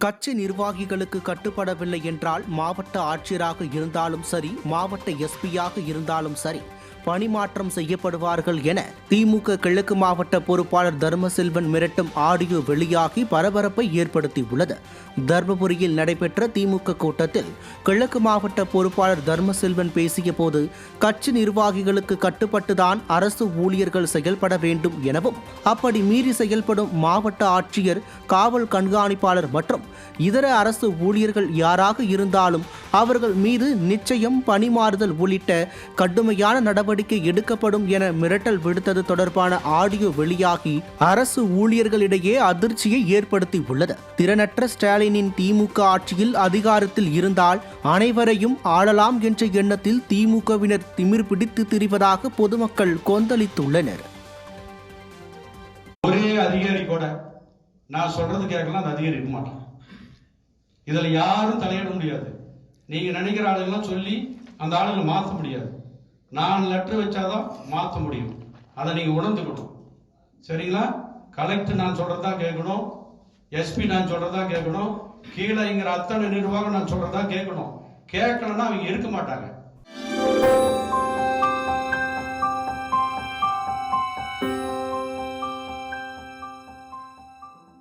கட்சி நிர்வாகிகளுக்கு கட்டுப்படவில்லை என்றால் மாவட்ட ஆட்சியராக இருந்தாலும் சரி, மாவட்ட எஸ்பியாக இருந்தாலும் சரி பணிமாற்றம் செய்யப்படுவார்கள் என திமுக கிழக்கு மாவட்ட பொறுப்பாளர் தர்மசெல்வன் மிரட்டும் ஆடியோ வெளியாகி பரபரப்பை ஏற்படுத்தியுள்ளது. தர்மபுரியில் நடைபெற்ற திமுக கூட்டத்தில் கிழக்கு மாவட்ட பொறுப்பாளர் தர்மசெல்வன் பேசிய போது, கட்சி நிர்வாகிகளுக்கு கட்டுப்பட்டுதான் அரசு ஊழியர்கள் செயல்பட வேண்டும் எனவும், அப்படி மீறி செயல்படும் மாவட்ட ஆட்சியர், காவல் கண்காணிப்பாளர் மற்றும் இதர அரசு ஊழியர்கள் யாராக இருந்தாலும் அவர்கள் மீது நிச்சயம் பணிமாறுதல் உள்ளிட்ட கடுமையான நடவடிக்கை எடுக்கப்படும் என மிரட்டல் விடுத்தது தொடர்பான ஆடியோ வெளியாகி அரசு ஊழியர்களிடையே அதிர்ச்சியை ஏற்படுத்தியுள்ளது. திறனற்ற ஸ்டாலினின் திமுக ஆட்சியில் அதிகாரத்தில் இருந்தால் அனைவரையும் ஆளலாம் என்ற எண்ணத்தில் திமுகவினர் திமிர் பிடித்து திரிவதாக பொதுமக்கள் கொந்தளித்துள்ளனர். ஒரே அதிகாரி கூட நான் சொல்றது கேட்கலாம், அந்த அதிகாரி இருக்க மாட்டான். இதுல யாரும் தலையிட முடியாது. நீங்க நினைக்கிற ஆளுங்கெல்லாம் சொல்லி அந்த ஆளுங்களை மாற்ற முடியாது. நான் லெட்டர் வச்சாதான் மாற்ற முடியும். அதை நீங்க உணர்ந்துக்கணும். சரிங்களா? கலெக்டர் நான் சொல்றதா கேட்கணும், எஸ்பி நான் சொல்றதா கேட்கணும், கீழே இங்கிற அத்தனை நிர்வாகம் நான் சொல்றதா கேட்கணும். கேட்கலன்னா அவங்க இருக்க மாட்டாங்க.